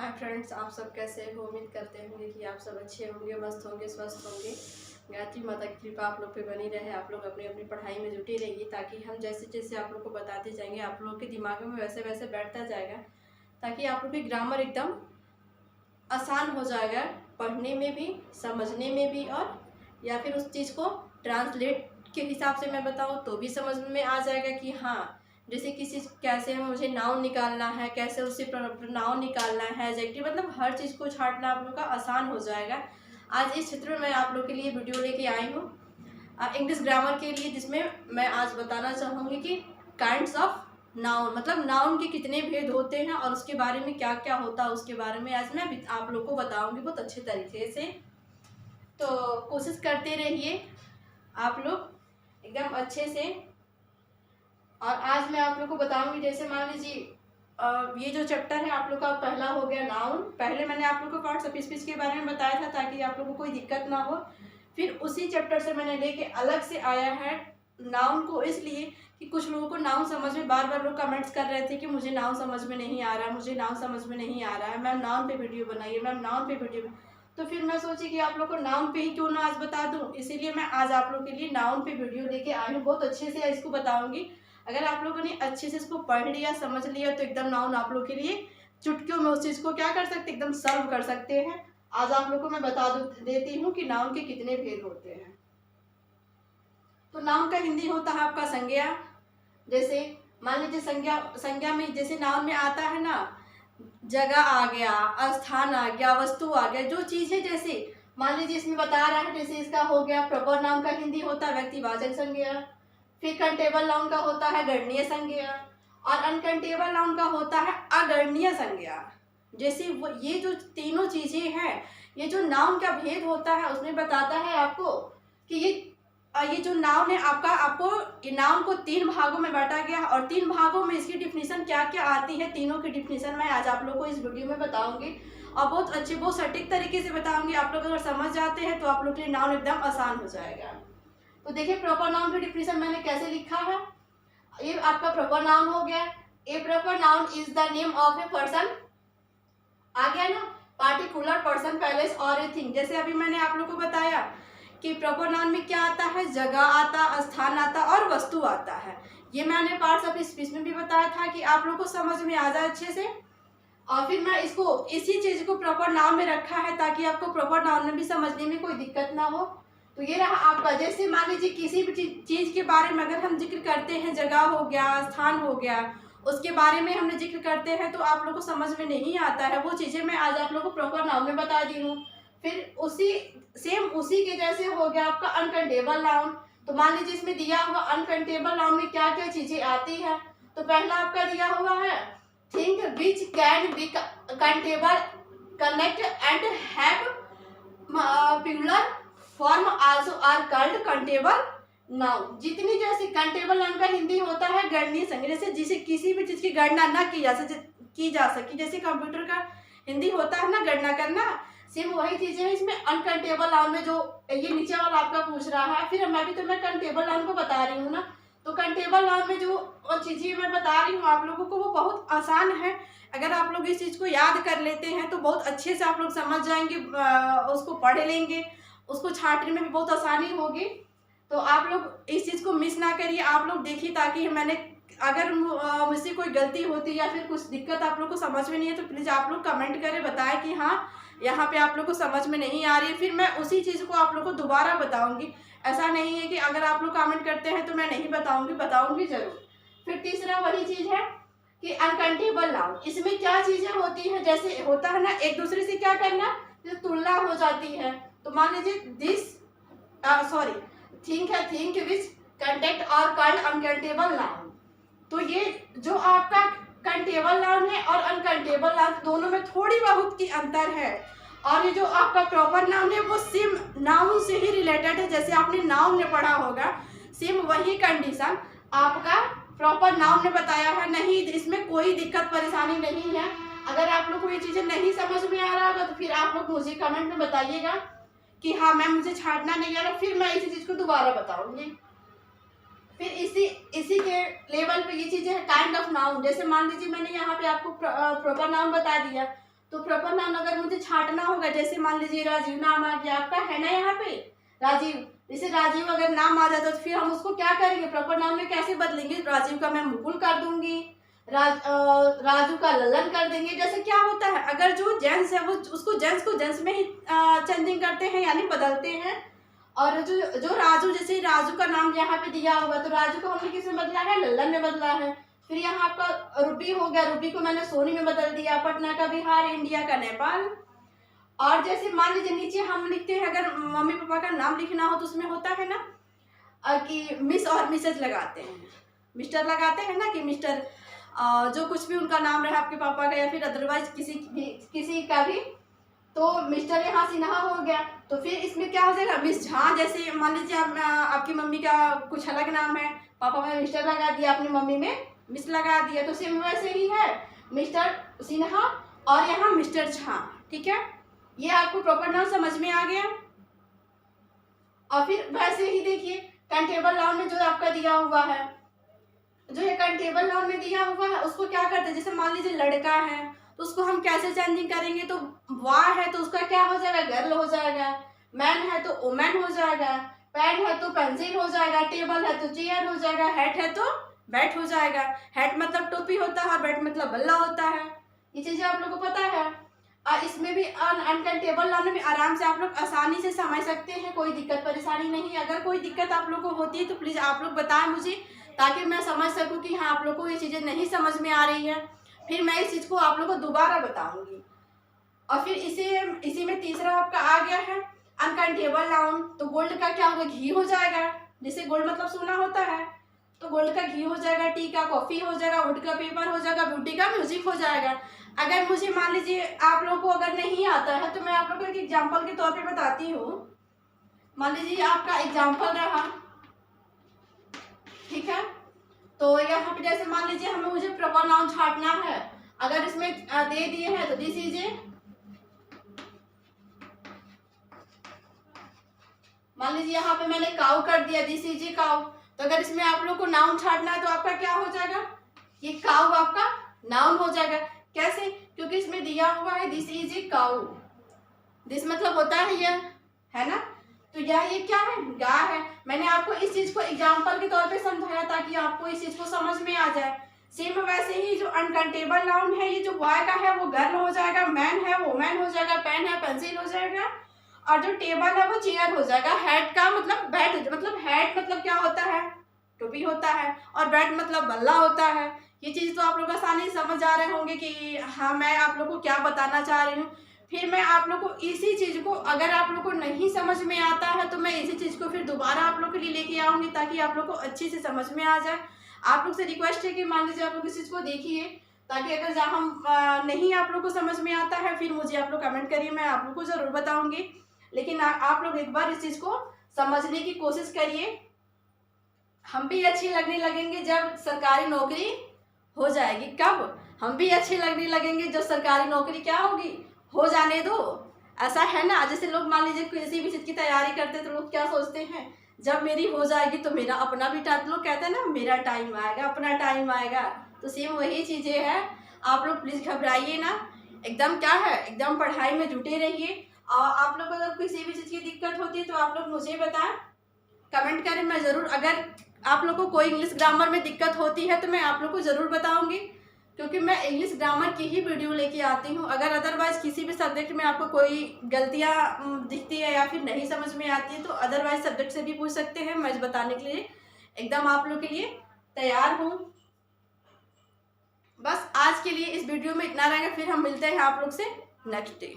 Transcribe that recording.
Hi friends, आप सब कैसे हो। उम्मीद करते होंगे कि आप सब अच्छे होंगे, मस्त होंगे, स्वस्थ होंगे। गायत्री माता की कृपा आप लोग पे बनी रहे। आप लोग अपनी अपनी पढ़ाई में जुटे रहिए ताकि हम जैसे जैसे आप लोग को बताते जाएंगे आप लोगों के दिमाग में वैसे वैसे बैठता जाएगा, ताकि आप लोग की ग्रामर एकदम आसान हो जाएगा, पढ़ने में भी, समझने में भी, और या फिर उस चीज़ को ट्रांसलेट के हिसाब से मैं बताऊँ तो भी समझ में आ जाएगा कि हाँ, जैसे किसी कैसे मुझे नाउन निकालना है, कैसे उससे प्रोनाउन निकालना है, एडजेक्टिव, मतलब हर चीज़ को छांटना आप लोग का आसान हो जाएगा। आज इस क्षेत्र में मैं आप लोग के लिए वीडियो लेके आई हूँ इंग्लिश ग्रामर के लिए, जिसमें मैं आज बताना चाहूँगी कि काइंड्स ऑफ नाउन, मतलब नाउन के कितने भेद होते हैं और उसके बारे में क्या क्या होता है, उसके बारे में आज मैं आप लोग को बताऊँगी बहुत अच्छे तरीके से। तो कोशिश करते रहिए आप लोग एकदम अच्छे से। और आज मैं आप लोग को बताऊंगी, जैसे मान लीजिए ये जो चैप्टर है आप लोग का पहला हो गया नाउन। पहले मैंने आप लोग को पार्ट्स ऑफ स्पीच के बारे में बताया था ताकि आप लोगों को कोई दिक्कत ना हो। फिर उसी चैप्टर से मैंने लेके अलग से आया है नाउन को, इसलिए कि कुछ लोगों को नाउन समझ में, बार बार लोग कमेंट्स कर रहे थे कि मुझे नाउन समझ में नहीं आ रहा है, मुझे नाउन समझ में नहीं आ रहा है, मैम नाउन पे वीडियो बनाइए, मैम नाउन पे वीडियो। तो फिर मैं सोची कि आप लोग को नाउन पे ही क्यों ना आज बता दूं, इसीलिए मैं आज आप लोग के लिए नाउन पे वीडियो लेके आई हूँ। बहुत अच्छे से इसको बताऊंगी। अगर आप लोगों ने अच्छे से इसको पढ़ लिया, समझ लिया, तो एकदम नाउन आप लोग के लिए चुटकियों में उस चीज़ को क्या कर सकते, एकदम सर्व कर सकते हैं। आज आप लोग को मैं बता देती हूँ कि नाउन के कितने भेद होते हैं। तो नाउन का हिंदी होता है आपका संज्ञा। जैसे मान लीजिए संज्ञा, संज्ञा में जैसे नाउन में आता है ना, जगह आ गया, स्थान आ गया, वस्तु आ गया, जो चीज़ है। जैसे मान लीजिए इसमें बता रहा है, जैसे इसका हो गया प्रॉपर नाउन का हिंदी होता है व्यक्तिवाचक संज्ञा। फिर कंटेबल नाउन का होता है गणनीय संज्ञा, और अनकंटेबल नाउन का होता है अगणनीय संज्ञा। जैसे वो ये जो तीनों चीजें हैं, ये जो नाउन का भेद होता है उसमें बताता है आपको कि ये जो नाउन है आपका, आपको नाउन को 3 भागों में बांटा गया है, और 3 भागों में इसकी डिफिनीशन क्या क्या आती है, तीनों की डिफिनीशन मैं आज आप लोग को इस वीडियो में बताऊंगी। और बहुत अच्छे, बहुत सटीक तरीके से बताऊंगी। आप लोग अगर समझ जाते हैं तो आप लोग के लिए नाउन एकदम आसान हो जाएगा। तो देखिए प्रॉपर नाउन की डिफिनीशन मैंने कैसे लिखा है। ये आपका प्रॉपर नाउन हो गया। A proper noun is the name of a person, आ गया ना, पार्टिकुलर पर्सन, पैलेस और ए थिंग। जैसे अभी मैंने आप लोग को बताया कि प्रॉपर नाउन में क्या आता है, जगह आता, स्थान आता और वस्तु आता है। ये मैंने पार्ट्स ऑफ स्पीच में भी बताया था कि आप लोग को समझ में आ जाए अच्छे से। और फिर मैं इसको, इसी चीज को प्रॉपर नाउन में रखा है ताकि आपको प्रॉपर नाउन में भी समझने में कोई दिक्कत ना हो। तो ये रहा आपका। जैसे मान लीजिए किसी भी चीज के बारे में अगर हम जिक्र करते हैं, जगह हो गया, स्थान हो गया, उसके बारे में हमने जिक्र करते हैं तो आप लोग को समझ में नहीं आता है, वो चीजें मैं आज आप लोग को प्रॉपर नाउन में बता दी हूँ। फिर उसी सेम उसी के जैसे हो गया आपका अनकंटेबल नाउन। तो मान लीजिए इसमें दिया हुआ अनकंटेबल नाउन में क्या क्या चीजें आती है। तो पहला आपका दिया हुआ है thing which can be countable, connect and have plural form also are called countable noun. जितनी जैसे कंटेबल नाउन का हिंदी होता है गणनीय संज्ञा, जैसे जिसे किसी भी चीज की गणना ना की जा सके, जैसे कंप्यूटर का हिंदी होता है ना गणना करना, सेम वही चीजें हैं इसमें अनकंटेबल नाउन में। जो ये नीचे वाला आपका पूछ रहा है, फिर मैं कंटेबल नाउन को बता रही हूँ ना। तो कंटेबल नाउन में जो चीजें मैं बता रही हूँ आप लोगों को, वो बहुत आसान है। अगर आप लोग इस चीज को याद कर लेते हैं तो बहुत अच्छे से आप लोग समझ जाएंगे, उसको पढ़ लेंगे, उसको छांटने में भी बहुत आसानी होगी। तो आप लोग इस चीज को मिस ना करिए, आप लोग देखिए, ताकि मैंने अगर मुझसे कोई गलती होती या फिर कुछ दिक्कत आप लोग को समझ में नहीं है तो प्लीज आप लोग कमेंट करें, बताएं कि हाँ यहाँ पे आप लोग को समझ में नहीं आ रही है। फिर मैं उसी चीज को आप लोग को दोबारा बताऊंगी। ऐसा नहीं है कि अगर आप लोग कमेंट करते हैं तो मैं नहीं बताऊंगी, बताऊंगी जरूर। फिर तीसरा वही चीज है कि अनकंटेबल नाउन, इसमें क्या चीजें होती हैं, जैसे होता है ना एक दूसरे से क्या करना, जो तुलना हो जाती है। तो मान लीजिए दिस सॉरी थिंक है, थिंक विच कंटेक्ट और कॉल्ड अनकंटेबल नाउन। तो ये जो आपका कंटेबल नाउन है और अनकंटेबल नाउन, दोनों में थोड़ी बहुत की अंतर है। और ये जो आपका प्रॉपर नाउन है वो सेम नाउन से ही रिलेटेड है, जैसे आपने नाउन में पढ़ा होगा, सेम वही कंडीशन आपका प्रॉपर नाउन ने बताया है। नहीं, इसमें कोई दिक्कत परेशानी नहीं है। अगर आप लोग को ये चीजें नहीं समझ में आ रहा होगा तो फिर आप लोग मुझे कमेंट में बताइएगा कि हाँ मैम मुझे छांटना नहीं आ रहा, फिर मैं इसी चीज को दोबारा बताऊंगी। फिर इसी के लेवल पे ये चीजें है काइंड ऑफ नाउन। जैसे मान लीजिए मैंने यहाँ पे आपको प्रॉपर नाउन बता दिया, तो प्रॉपर नाउन अगर मुझे छांटना होगा, जैसे मान लीजिए राजीव नाम आ गया आपका, है ना यहाँ पे राजीव, जैसे राजीव अगर नाम आ जाता तो फिर हम उसको क्या करेंगे, प्रॉपर नाउन में कैसे बदलेंगे। राजीव का मैं मुकुल कर दूंगी, राजू का ललन कर देंगे। जैसे क्या होता है, अगर जो जेंट्स है वो उसको जेंट्स को जेंट्स में ही चेंजिंग करते हैं यानी बदलते हैं। और जो राजू, जैसे राजू का नाम यहाँ पे दिया होगा तो राजू को हमने किस में बदला है, ललन में बदला है। फिर यहाँ आपका रूपी हो गया, रूपी को मैंने सोनी में बदल दिया, पटना का बिहार, इंडिया का नेपाल। और जैसे मान लीजिए नीचे हम लिखते हैं, अगर मम्मी पापा का नाम लिखना हो तो उसमें होता है ना कि मिस और मिसेज लगाते हैं, मिस्टर लगाते हैं ना कि मिस्टर, जो कुछ भी उनका नाम रहा आपके पापा का या फिर अदरवाइज किसी का भी, तो मिस्टर यहाँ सिन्हा हो गया। तो फिर इसमें क्या हो जाएगा, मिस झा। जैसे मान लीजिए आपकी मम्मी का कुछ अलग नाम है, पापा में मिस्टर लगा दिया, अपनी मम्मी में मिस लगा दिया, तो सेम वैसे ही है, मिस्टर सिन्हा और यहाँ मिस्टर झा। ठीक है, ये आपको प्रॉपर नाउन समझ में आ गया। और फिर वैसे ही देखिए कंटेबल नाउन में जो आपका दिया हुआ है, जो ये कंटेबल नाउन में दिया हुआ है उसको क्या करते हैं, जैसे मान लीजिए लड़का है तो उसको हम कैसे चेंजिंग करेंगे, तो वाह है तो उसका क्या हो जाएगा, गर्ल हो जाएगा। मैन है तो वुमेन हो जाएगा, पेन है तो पेंसिल हो जाएगा, टेबल है तो चेयर हो जाएगा, हैट है तो बैट हो जाएगा। हैट मतलब टोपी होता है, बैट मतलब बल्ला होता है। ये चीजें आप लोगों को पता है। और इसमें भी अनकंटेबल नाउन में आराम से आप लोग आसानी से समझ सकते हैं, कोई दिक्कत परेशानी नहीं। अगर कोई दिक्कत आप लोग को होती है तो प्लीज़ आप लोग बताएं मुझे, ताकि मैं समझ सकूं कि हाँ आप लोग को ये चीज़ें नहीं समझ में आ रही है, फिर मैं इस चीज़ को आप लोग को दोबारा बताऊंगी। और फिर इसी में तीसरा आपका आ गया है अनकंटेबल नाउन। तो गोल्ड का क्या होगा, घी हो जाएगा। जैसे गोल्ड मतलब सोना होता है, तो गोल्ड का घी हो जाएगा, टी का कॉफ़ी हो जाएगा, वुड का पेपर हो जाएगा, ब्यूटी का म्यूजिक हो जाएगा। अगर मुझे मान लीजिए आप लोग को अगर नहीं आता है तो मैं आप लोग को एक एग्जाम्पल के तौर पे बताती हूँ। मान लीजिए आपका एग्जाम्पल रहा, ठीक है, तो यहाँ पे जैसे मान लीजिए मुझे प्रॉपर नाउन छांटना है, अगर इसमें दे दिए हैं तो दिस इज ए, मान लीजिए यहाँ पे मैंने काउ कर दिया, दिस इज ए काउ। तो अगर इसमें आप लोग को नाउन छांटना है तो आपका क्या हो जाएगा, ये काउ आपका नाउन हो जाएगा। कैसे, क्योंकि इसमें दिया हुआ है this is a cow, this मतलब होता है ये, है ना, तो ये क्या है, गाय है। मैंने आपको इस चीज को एग्जाम्पल के तौर पे समझाया ताकि आपको इस चीज को समझ में आ जाए। सेम वैसे ही जो अनकंटेबल नाउन है, ये जो बॉय का है वो गर्ल हो जाएगा, मैन है वो मैन हो जाएगा, पेन है पेंसिल हो जाएगा, और जो टेबल है वो चेयर हो जाएगा। हैट का मतलब बैट, मतलब हैट मतलब क्या होता है, टोपी होता है, और बैट मतलब बल्ला होता है। ये चीज़ तो आप लोग आसानी से समझ आ रहे होंगे कि हाँ मैं आप लोग को क्या बताना चाह रही हूँ। फिर मैं आप लोग को इसी चीज़ को, अगर आप लोग को नहीं समझ में आता है तो मैं इसी चीज़ को फिर दोबारा आप लोग के लिए लेके आऊँगी, ताकि आप लोग को अच्छी से समझ में आ जाए। आप लोग से रिक्वेस्ट है कि मान लीजिए आप लोग इस चीज़ को देखिए, ताकि अगर जहाँ हम नहीं आप लोग को समझ में आता है फिर मुझे आप लोग कमेंट करिए, मैं आप लोग को ज़रूर बताऊँगी। लेकिन आप लोग एक बार इस चीज़ को समझने की कोशिश करिए। हम भी अच्छी लगने लगेंगे जब सरकारी नौकरी हो जाएगी। कब, हम भी अच्छे लगने लगेंगे जब सरकारी नौकरी क्या होगी, हो जाने दो। ऐसा है ना, जैसे लोग मान लीजिए किसी भी चीज़ की तैयारी करते हैं तो लोग क्या सोचते हैं, जब मेरी हो जाएगी तो मेरा अपना भी टाइम, लोग कहते हैं ना मेरा टाइम आएगा, अपना टाइम आएगा। तो सेम वही चीज़ें हैं। आप लोग प्लीज़ घबराइए ना, एकदम क्या है, एकदम पढ़ाई में जुटे रहिए। और आप लोग को अगर किसी भी चीज़ की दिक्कत होती है तो आप लोग मुझे बताएं, कमेंट करें, मैं ज़रूर, अगर आप लोग को कोई इंग्लिश ग्रामर में दिक्कत होती है तो मैं आप लोग को ज़रूर बताऊंगी, क्योंकि मैं इंग्लिश ग्रामर की ही वीडियो लेके आती हूँ। अगर अदरवाइज़ किसी भी सब्जेक्ट में आपको कोई गलतियाँ दिखती है या फिर नहीं समझ में आती है तो अदरवाइज सब्जेक्ट से भी पूछ सकते हैं, मैं बताने के लिए एकदम आप लोग के लिए तैयार हूँ। बस आज के लिए इस वीडियो में इतना रहेगा, फिर हम मिलते हैं आप लोग से नेक्स्ट डे।